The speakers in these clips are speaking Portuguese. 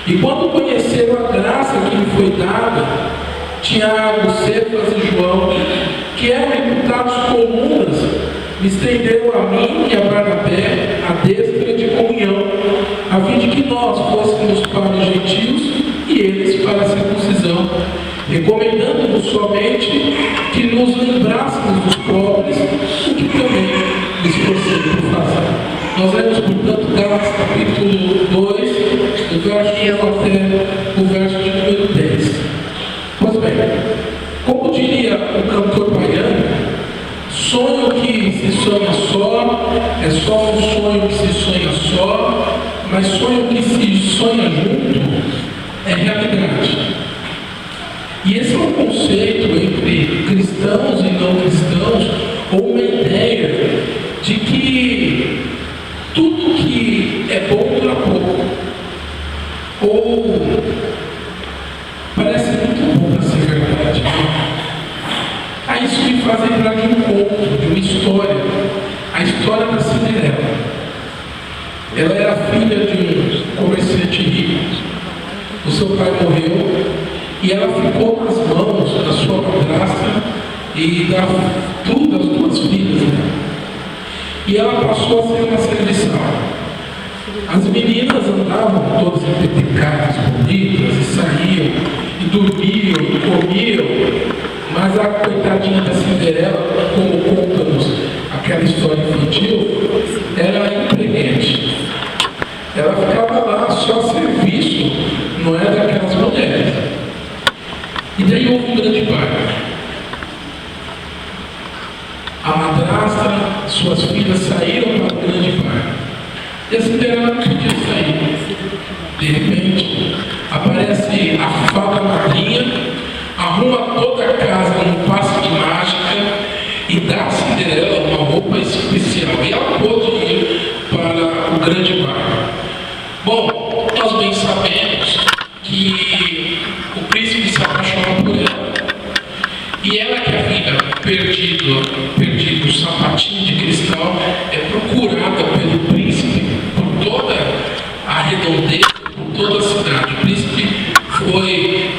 E quando conheceram a graça que lhe foi dada, Tiago, Cefas e João, que eram reputados comuns, me estenderam a mim e a Barnabé a destra de comunhão, a fim de que nós fôssemos para os gentios e eles para a circuncisão, recomendando-nos somente que nos lembrássemos dos pobres, o que também nos esforcemos por fazer. Nós lemos, portanto, Gálatas capítulo 2, do verso 1 até o verso de número 10. Pois bem, como diria o cantor baiano, sonho que se sonha só, é só um sonho que se sonha só, mas sonho que se sonha junto é realidade. E esse é um conceito entre cristãos e não cristãos, ou uma ideia de que tudo que é bom dura pouco, ou parece muito bom para ser verdade. A isso me faz lembrar de um conto, de uma história, a história da Cinderela. Ela era filha de um comerciante rico. O seu pai morreu e ela ficou nas mãos da sua madrasta e da tudo das duas filhas dela. E ela passou a ser uma serviçal. As meninas andavam todas empetecadas, bonitas, e saíam, e dormiam, e comiam, mas a coitadinha da Cinderela, como conta-nos aquela história infantil, era empreguete. Ela ficava lá só a serviço, não é daquelas mulheres. E daí houve um grande parto. A madrasta, suas filhas saíram para o grande parto. E a Cinderela não podia sair. De repente, aparece a fada madrinha, arruma toda a casa num passe de mágica e dá a Cinderela uma roupa especial. E ela pôde ir para o grande parto. Bom, nós bem sabemos que o príncipe se apaixonou por ela. E ela que havia perdido o sapatinho de cristal, é procurada pelo príncipe por toda a redondeza, por toda a cidade. O príncipe foi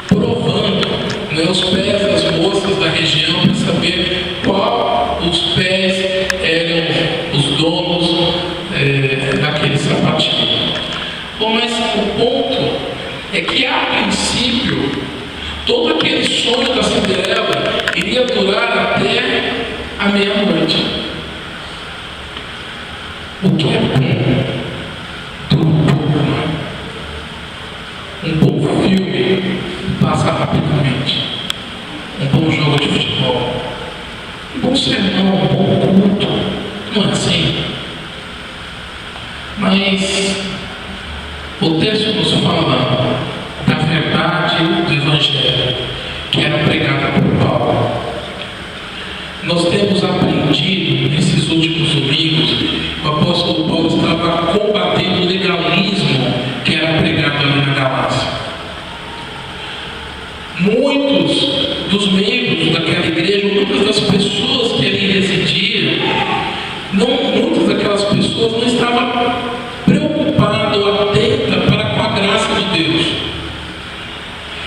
provando, né, os pés das moças da região para saber qual os pés eram os donos daquele sapatinho. Bom, mas o ponto é que a princípio todo aquele sonho da Cinderela iria durar até a meia-noite. O que é bom, dura um pouco, não é? Um bom filme passa rapidamente. Um bom jogo de futebol. Um bom sermão, um bom culto. Não é assim? Mas o texto nos fala da verdade do Evangelho, que era pregada por Paulo. Nós temos aprendido nesses últimos domingos, o apóstolo Paulo estava combatendo o legalismo que era pregado ali na Galácia. Muitos dos membros daquela igreja, muitas das pessoas que ali residiam, muitas daquelas pessoas não estavam preocupadas ou atentas para com a graça de Deus.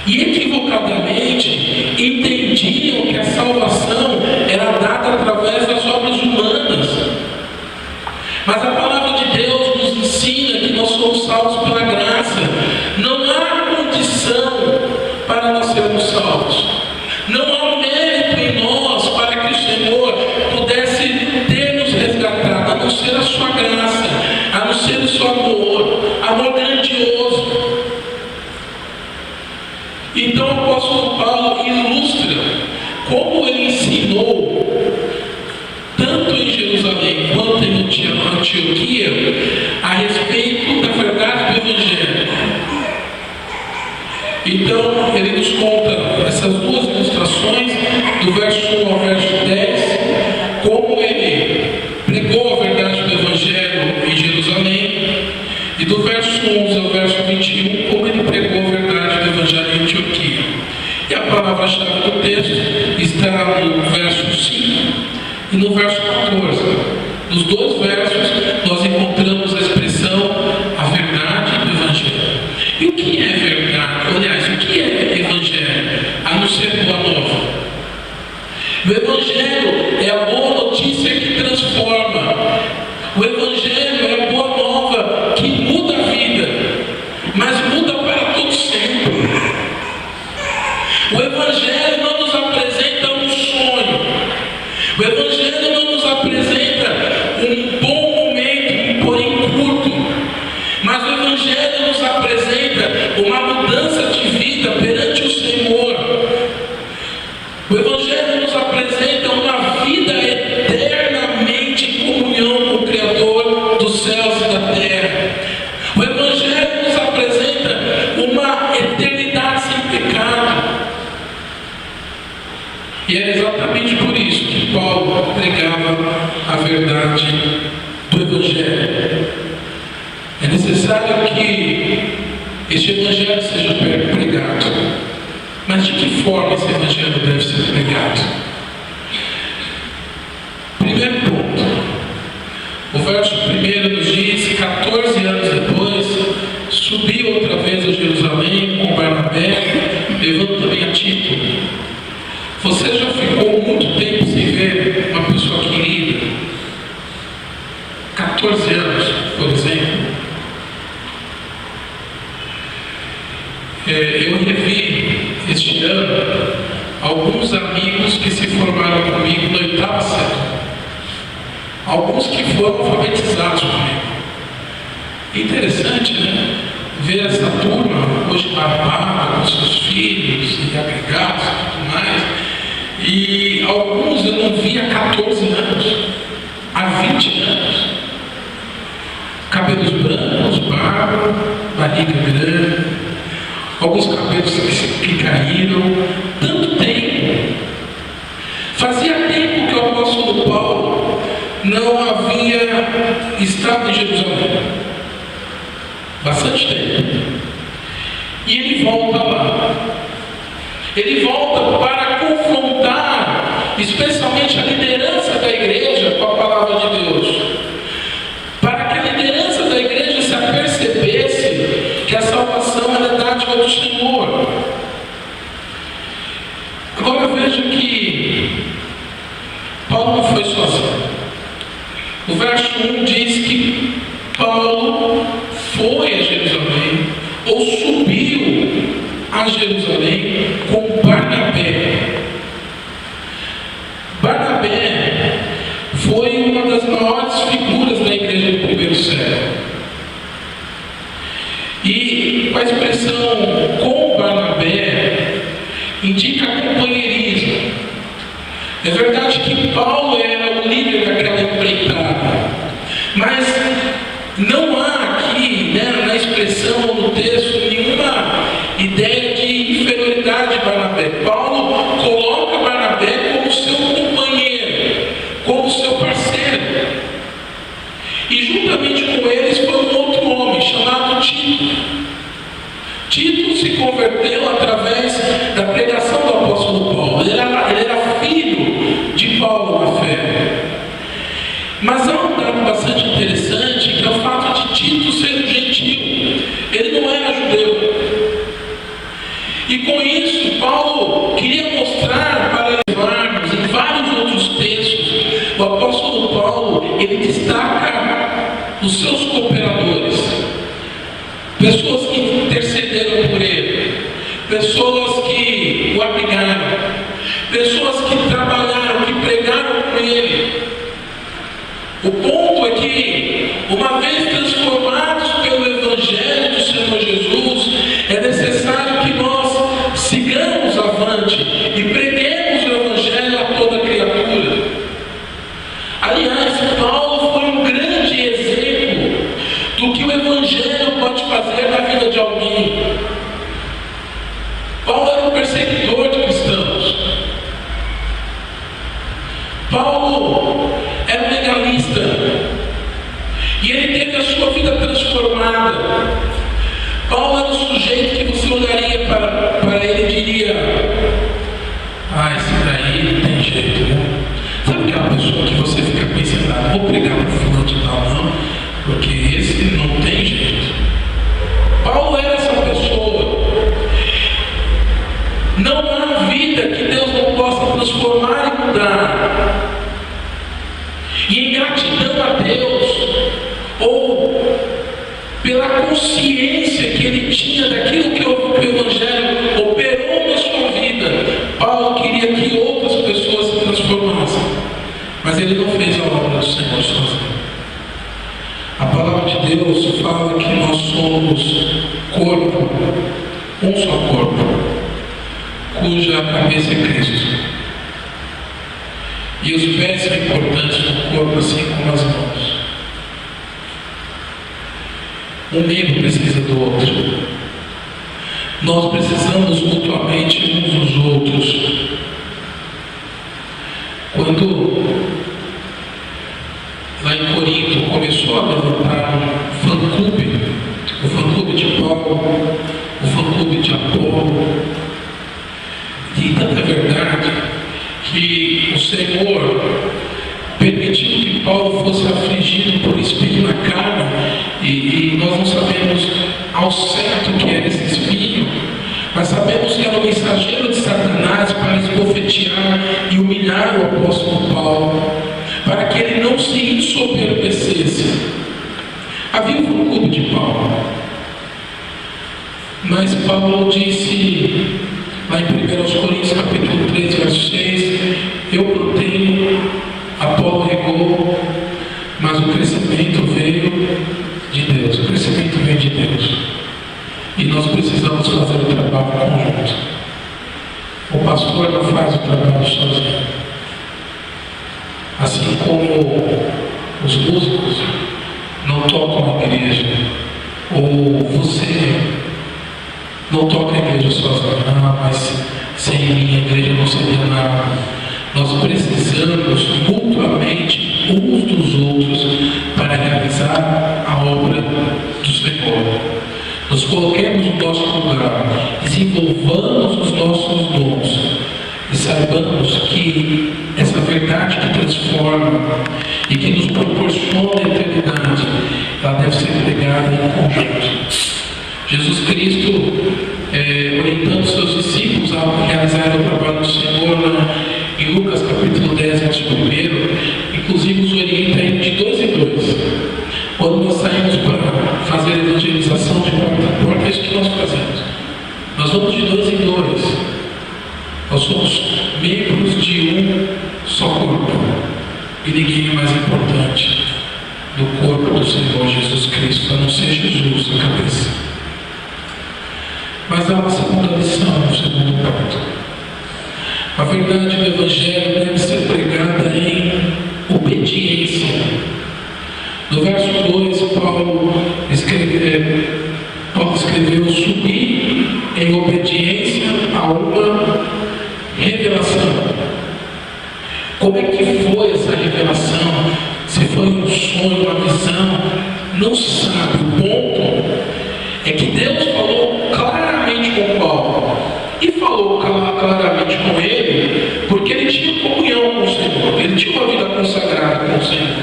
E equivocadamente entendiam que a salvação era dada através das obras humanas. Mas a palavra de Deus nos ensina que nós somos salvos pela graça. Não há condição para nós sermos salvos. Não há mérito em nós para que o Senhor pudesse ter nos resgatado, a não ser a sua graça, a não ser o seu amor grandioso. Então o apóstolo Paulo ilustra como ele ensinou, tanto em Jerusalém quanto em Antioquia, a respeito da verdade do Evangelho. Então ele nos conta essas duas ilustrações, do verso 1 ao verso 10, como ele pregou a verdade do Evangelho em Jerusalém, e do verso 11 ao verso 21, como ele pregou a verdade do Evangelho em Antioquia. E a palavra-chave do texto está no verso 5 e no verso 14. Nos dois versos nós encontramos a expressão a verdade do Evangelho. E o transforma. O Evangelho é a boa nova que muda a vida, mas muda para todo sempre. O Evangelho não nos apresenta um sonho. O Evangelho não nos apresenta um bom momento, porém curto. Mas o Evangelho nos apresenta uma mudança de vida perante o Senhor. O Evangelho nos apresenta uma vida eternamente em comunhão com o Criador dos céus e da terra. O Evangelho nos apresenta uma eternidade sem pecado. E é exatamente por isso que Paulo pregava a verdade do Evangelho. É necessário que este Evangelho seja pregado. Mas de que forma esse Evangelho deve ser pregado? Primeiro ponto. O verso 1 nos diz: 14 anos depois, subiu outra vez a Jerusalém com Barnabé, levando também a Tito. Você já ficou muito tempo sem ver uma pessoa querida? 14 anos, por exemplo. Eu revi este ano alguns amigos que se formaram comigo no 8º século. Alguns que foram alfabetizados comigo. Interessante, né? Ver essa turma hoje barbada, com seus filhos e agregados e tudo mais. E alguns eu não vi há 14 anos, há 20 anos. Cabelos brancos, barba, barriga grande, alguns cabelos que caíram. Tanto tempo. Fazia tempo que o apóstolo Paulo não havia estado em Jerusalém. Bastante tempo. E ele volta lá. Ele volta para confrontar, especialmente a liderança da igreja, com a palavra de Deus. Para que a liderança da igreja se apercebesse que a salvação era dádiva do Senhor. Agora veja que Paulo não foi sozinho. O verso 1 diz que Paulo foi a Jerusalém, ou subiu a Jerusalém com Barnabé. Barnabé foi uma das maiores figuras da igreja do primeiro século. E a expressão com Barnabé indica companheirismo. É verdade que Paulo era o líder daquela empreitada, mas não há aqui, na expressão ou no texto, nenhuma ideia de inferioridade de Barnabé. Paulo coloca Barnabé como seu companheiro, como seu parceiro. E juntamente com eles foi um outro homem chamado Tito. Tito se converteu através da pregação do apóstolo Paulo. Ele era filho de Paulo na fé. Mas há um dado bastante interessante, que é o fato de Tito ser um gentio. Ele não era judeu. E com isso, Paulo queria mostrar, para levarmos em vários outros textos, o apóstolo Paulo, ele destaca os seus cooperadores. Pessoas que intercederam por ele. Pessoas que o abrigaram. Pessoas que trabalharam, que pregaram com ele. O ponto é que, uma vez transformados pelo Evangelho do Senhor Jesus, é necessário que nós sigamos avante e preguemos o Evangelho a toda criatura. Aliás, Paulo foi um grande exemplo do que o Evangelho pode fazer na vida de alguém. Paulo era um perseguidor de cristãos. Paulo era um legalista. E ele teve a sua vida transformada. Paulo era um sujeito que você olharia para ele e diria: ah, esse daí não tem jeito, né? Sabe aquela pessoa que você fica pensando: ah, não vou pregar para o fulano de tal não, porque esse não tem jeito. Paulo era essa pessoa. Não há vida que Deus não possa transformar e mudar. E pela consciência que ele tinha daquilo que o Evangelho operou na sua vida, Paulo queria que outras pessoas se transformassem. Mas ele não fez a obra do Senhor sozinho. A palavra de Deus fala que nós somos corpo, um só corpo, cuja cabeça é Cristo. E os pés são importantes no corpo, assim como as mãos. Um membro precisa do outro. Nós precisamos mutuamente uns dos outros. Quando lá em Corinto começou a levantar um fã-clube, o fã-clube de Paulo, o fã-clube de Apolo, e tanta verdade que o Senhor permitiu que Paulo fosse afligido por um espinho na carne, e nós não sabemos ao certo o que era esse espinho, mas sabemos que era o mensageiro de Satanás para esbofetear e humilhar o apóstolo Paulo, para que ele não se ensoberbecesse. Havia um clube de Paulo, mas Paulo disse lá em 1 Coríntios capítulo 3, verso 6, eu plantei, Apolo regou, mas o crescimento veio de Deus. O crescimento vem de Deus. E nós precisamos fazer o trabalho conjunto. O pastor não faz o trabalho sozinho. Assim como os músicos não tocam a igreja, ou você não toca a igreja sozinho. Mas sem mim a igreja não seria nada. Nós precisamos mutuamente uns dos outros para realizar a obra do Senhor. Nos coloquemos no nosso lugar, desenvolvamos os nossos dons e saibamos que essa verdade que transforma e que nos proporciona a eternidade, ela deve ser pregada em conjunto. Jesus Cristo, orientando seus discípulos a realizarem o trabalho do Senhor, em Lucas capítulo 10, verso 1, inclusive os orienta de 2 em 2. Quando nós saímos para fazer evangelização de porta a porta, é isso que nós fazemos. Nós vamos de 2 em 2. Nós somos membros de um só corpo. E ninguém é mais importante do corpo do Senhor Jesus Cristo, a não ser Jesus, a cabeça. Mas há uma segunda lição, um segundo ponto. A verdade do Evangelho deve ser pregada em obediência. No verso 2, Paulo escreveu subir em obediência a uma revelação. Como é que foi essa revelação? Se foi um sonho, uma visão, não se sabe. O ponto é que Deus falou claramente com Paulo. E falou claramente com ele, porque ele tinha comunhão com o Senhor, ele tinha uma vida consagrada com o Senhor.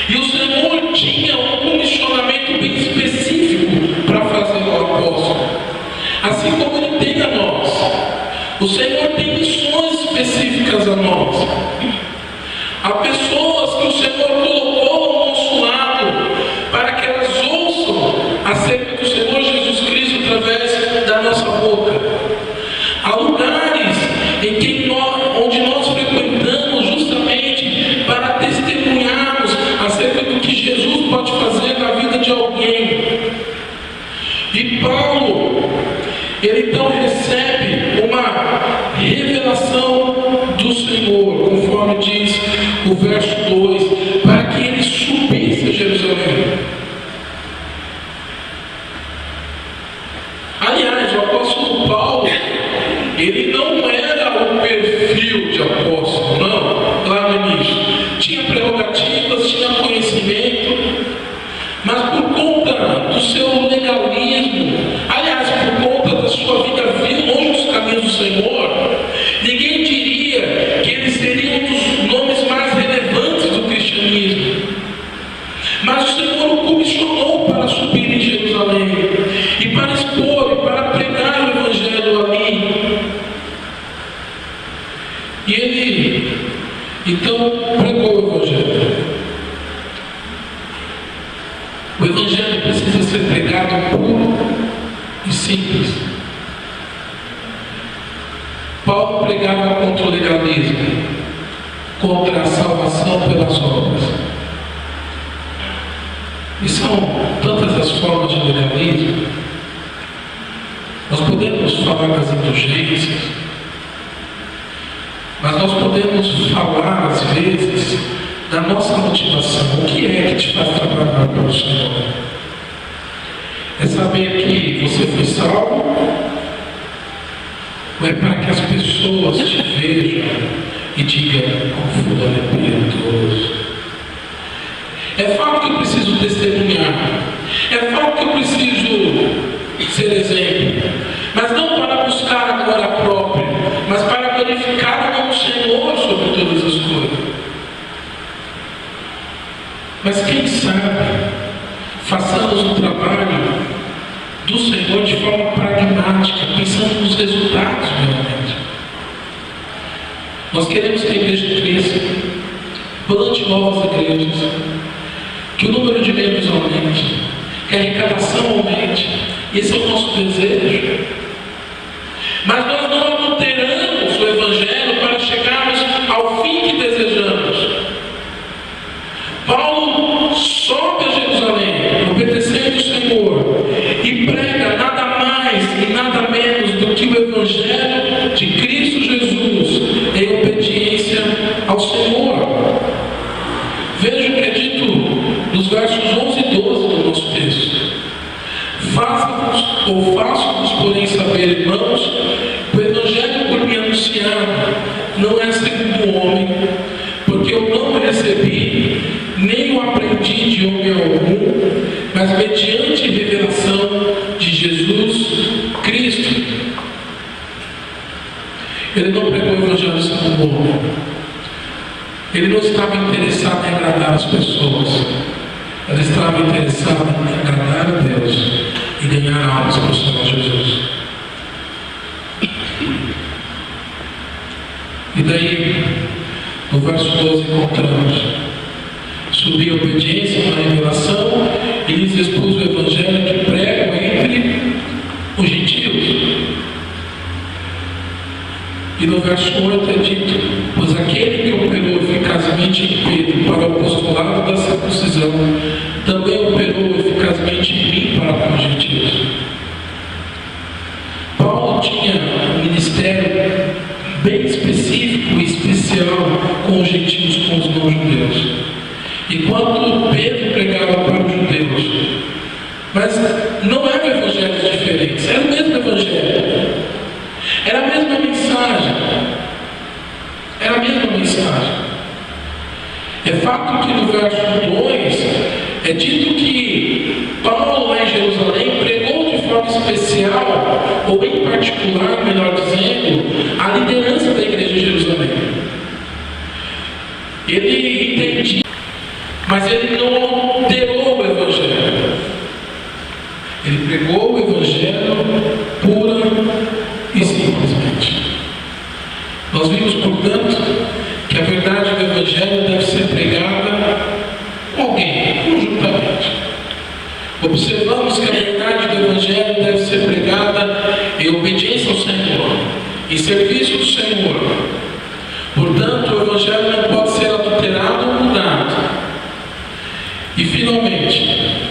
E o Senhor tinha um comissionamento bem específico para fazer ao apóstolo, assim como ele tem a nós. O Senhor tem missões específicas a nós. Há pessoas que o Senhor colocou ao nosso lado para que elas ouçam acerca do Senhor Jesus Cristo através da nossa boca. Há lugares onde nós frequentamos justamente para testemunharmos acerca do que Jesus pode fazer na vida de alguém. E Paulo, ele então recebe uma revelação do Senhor, conforme diz o verso 2, para que ele subisse a Jerusalém. Aliás, o apóstolo Paulo, ele não era o perfil de apóstolo, não, lá no início. Tinha prerrogativas, tinha conhecimento, mas por conta do seu legalismo, aliás, por conta da sua vida longe dos caminhos do Senhor, ninguém diria que ele seria um dos nomes mais relevantes do cristianismo. Mas o Senhor o comissionou para subir em Jerusalém e para expor e para pregar o Evangelho ali. E ele então pregou o Evangelho. O Evangelho precisa ser ser pregado puro e simples. Paulo pregava contra o legalismo, contra a salvação pelas obras. E são tantas as formas de legalismo. Nós podemos falar das indulgências, mas nós podemos falar, às vezes, da nossa motivação. O que é que te faz trabalhar para o Senhor? É saber que você foi salvo? Ou é para que as pessoas te vejam e digam como fulano é piedoso? É fato que eu preciso testemunhar. É fato que eu preciso ser exemplo. Mas não para buscar a glória própria, mas para glorificar o meu Senhor sobre todas as coisas. Mas quem sabe, façamos um trabalho do Senhor de forma pragmática, pensando nos resultados realmente. Nós queremos que a igreja cresça, plante novas igrejas, que o número de membros aumente, que a arrecadação aumente. Esse é o nosso desejo. Mas nós não adulteramos o Evangelho para chegarmos ao fim que desejamos. Paulo sobe a Jerusalém, obedecendo o Senhor, e prega nada mais e nada menos do que o Evangelho de Cristo Jesus em obediência ao Senhor. Veja o que é dito nos versos 11 e 12 do nosso texto. Faço-vos, porém, saber, irmãos, que o Evangelho por mim anunciado não é segundo o homem, porque eu não o recebi, nem o aprendi de homem algum, mas mediante revelação de Jesus Cristo. Ele não pregou o Evangelho segundo o homem. Ele não estava interessado em agradar as pessoas. Ele estava interessado em agradar a Deus e ganhar almas para o Senhor Jesus. E daí, no verso 12, encontramos: subi a obediência na revelação e lhes expus o Evangelho que prego entre os gentios. E no verso 8 é dito: pois aquele que operou eficazmente em Pedro para o apostolado da circuncisão, também operou eficazmente em mim para com os gentios. Paulo tinha um ministério bem específico e especial com os gentios, com os não-judeus. Enquanto Pedro pregava para os judeus, mas não eram evangelhos diferentes, era o mesmo evangelho, era a mesma mensagem, era a mesma mensagem. É fato que no verso 2 é dito que Paulo lá em Jerusalém pregou de forma especial, ou em particular, melhor dizendo, a liderança da igreja de Jerusalém. Ele entendia, mas ele não alterou o Evangelho. Ele pregou o Evangelho pura e simplesmente. Nós vimos, portanto, que a verdade do Evangelho deve ser pregada com alguém, conjuntamente. Observamos que a verdade do Evangelho deve ser pregada em obediência ao Senhor, em serviço do Senhor. Portanto, o Evangelho não pode ser adulterado ou mudado. E, finalmente,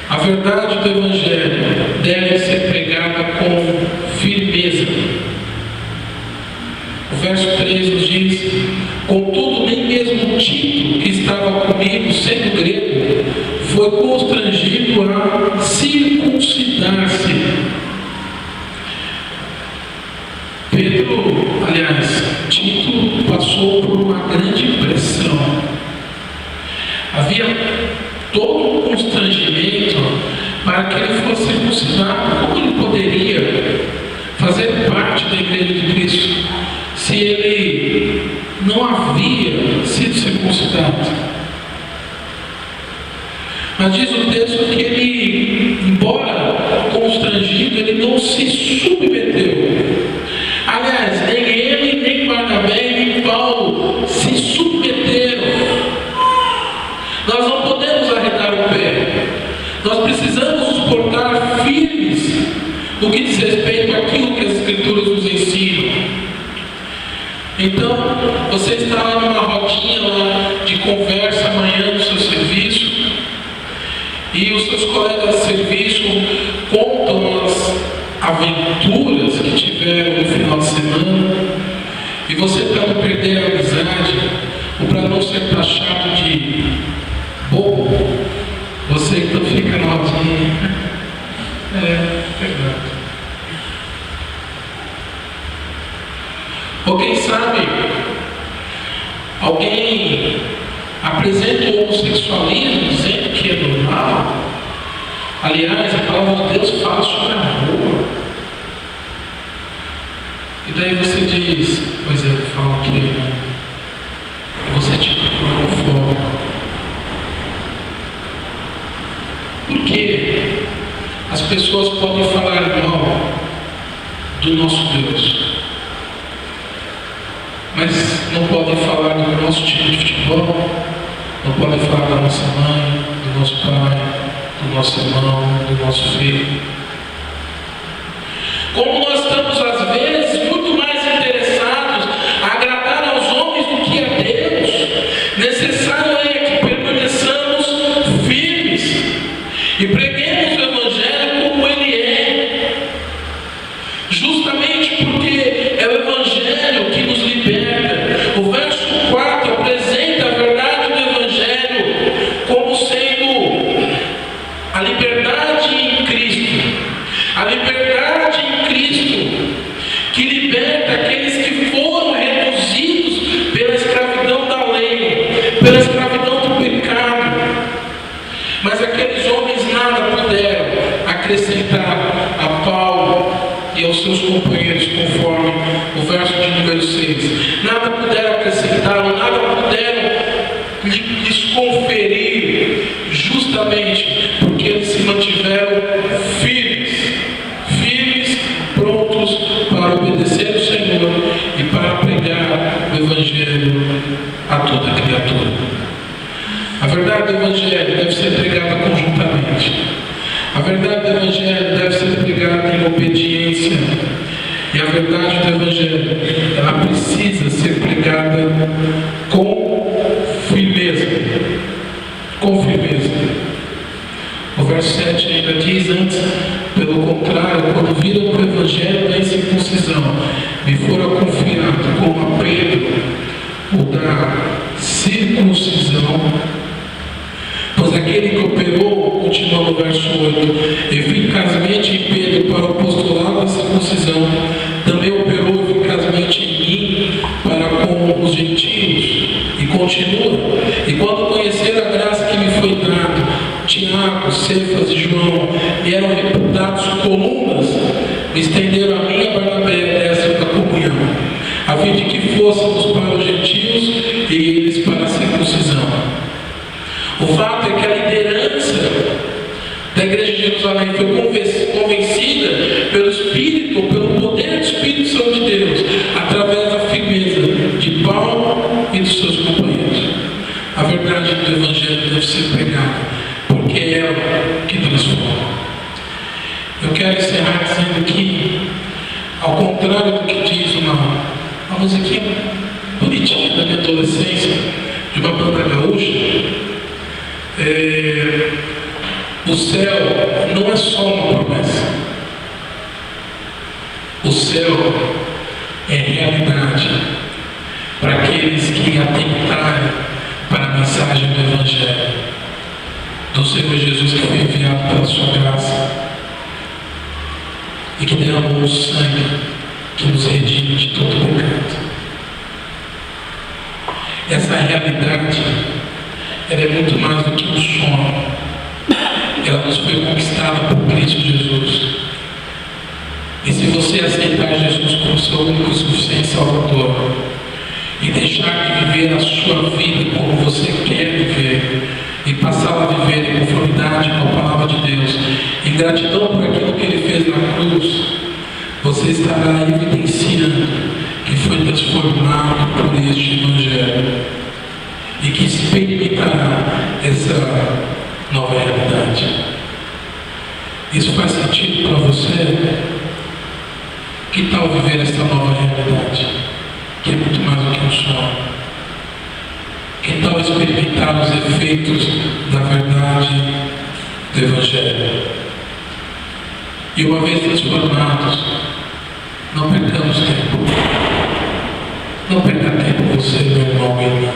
a verdade do Evangelho deve ser pregada com firmeza. O verso 3 nos diz: contudo, nem mesmo Tito, que estava comigo, sendo grego, foi constrangido a circuncidar-se. Tito passou por uma grande pressão. Havia todo um constrangimento para que ele fosse circuncidado. Como ele poderia fazer parte da igreja de Cristo se ele não havia sido circuncidado? Mas diz o texto que ele, embora constrangido, ele não se submeteu. Aliás, nem ele, nem Barnabé, nem Paulo se submeteram. Nós não podemos arredar o pé. respeito àquilo que as Escrituras nos ensinam. Então, você está lá numa rodinha lá de conversa amanhã no seu serviço, e os seus colegas de serviço contam as aventuras que tiveram no final de semana, e você, para não perder a amizade, ou para não ser taxado de bobo, você então fica na rodinha. Verdade. Ou quem sabe, alguém apresenta o homossexualismo dizendo que é normal. Aliás, a palavra de Deus fala sobre amor. E daí você diz, pois é, fala que você é tipo homofóbico. Por quê? As pessoas podem falar mal do nosso Deus, mas não podem falar do nosso time de futebol, não podem falar da nossa mãe, do nosso pai, do nosso irmão, do nosso filho. Como nós estamos às vezes muito mais interessados a agradar aos homens do que a Deus, necessário é que permaneçamos firmes e preguemos o Evangelho como ele é, justamente porque é o Evangelho que nos liberta. O verso 4 apresenta a verdade do Evangelho como sendo a liberdade em Cristo, a liberdade em Cristo que liberta aqueles que foram reduzidos pela escravidão da lei, pela escravidão do pecado. Mas aqueles homens nada puderam acrescentar a Paulo e aos seus companheiros, conforme o verso de número 6. Nada puderam acrescentar, nada puderam lhes conferir, justamente porque eles se mantiveram firmes, prontos para obedecer o Senhor e para pregar o Evangelho a toda criatura. A verdade do Evangelho deve ser pregada conjuntamente. A verdade do Evangelho deve ser pregada em obediência. E a verdade do Evangelho, ela precisa ser pregada com firmeza. Com firmeza. O verso 7 ainda diz antes, pelo contrário, quando viram que o Evangelho da incircuncisão me fora confiado como a Pedro, o da circuncisão, pois aquele que operou, continuando o verso 8, eficazmente em Pedro para o apostolado da circuncisão, também operou eficazmente em mim para com os gentios, e continua. E quando conheceram a graça que me foi dada, Tiago, Cefas e João me eram reputados colunas, me estenderam a mim e a Barnabé dessa da comunhão, a fim de que fôssemos para os gentios e eles para a circuncisão. O fato é que a liderança da igreja de Jerusalém foi convencida pelo Espírito, ou pelo poder do Espírito Santo de Deus, através da firmeza de Paulo e dos seus companheiros. A verdade do Evangelho deve ser pregada, porque é ela que transforma. Eu quero encerrar dizendo que, ao contrário do que diz uma musiquinha bonitinha da minha adolescência, de uma banda gaúcha, o céu não é só uma promessa. O céu é realidade para aqueles que atentarem para a mensagem do Evangelho do Senhor Jesus, que foi enviado pela sua graça e que derramou o sangue que nos redime de todo pecado. Essa realidade, ela é muito mais do que um sonho. Ela nos foi conquistada por Cristo Jesus. E se você aceitar Jesus como seu único e suficiente Salvador e deixar de viver a sua vida como você quer viver e passar a viver em conformidade com a palavra de Deus, em gratidão por aquilo que Ele fez na cruz, você estará evidenciando que foi transformado por este Evangelho e que experimentará essa nova realidade. Isso faz sentido para você? Que tal viver esta nova realidade, que é muito mais do que um sonho? Que tal experimentar os efeitos da verdade do Evangelho? E uma vez transformados, não percamos tempo. Não perca tempo você, meu irmão e irmã.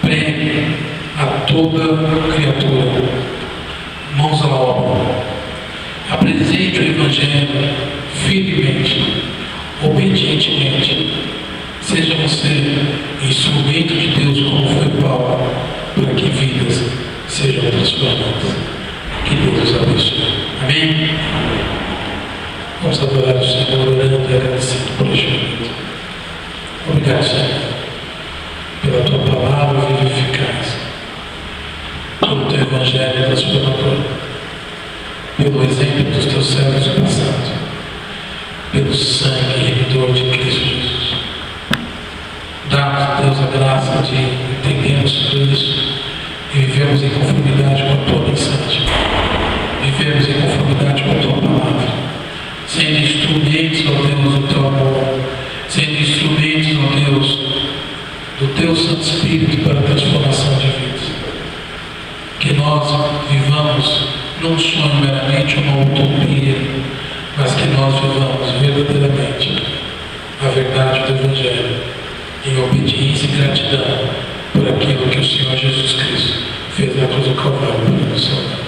Pregue a toda criatura. Mãos à obra. Apresente o Evangelho firmemente, obedientemente. Seja você instrumento de Deus como foi Paulo, para que vidas sejam transformadas. Que Deus os abençoe. Amém? Vamos adorar o Senhor, orando e agradecendo por este momento. Obrigado, Senhor, pela Tua palavra viva e eficaz, pelo Teu Evangelho transformador, pelo exemplo dos Teus servos do passado, pelo sangue remidor de Cristo Jesus. Dá-nos, Deus, a graça de entendermos tudo isso e vivemos em conformidade com a Tua mensagem, vivemos em conformidade com a Tua palavra, sendo instrumentos, ó Deus, do Teu amor, sendo instrumentos, ó Deus, do Teu Santo Espírito para a transformação de vidas. Que nós vivamos não só meramente uma utopia, mas que nós vivamos verdadeiramente a verdade do Evangelho, em obediência e gratidão por aquilo que o Senhor Jesus Cristo fez na cruz do Calvário para nos salvar.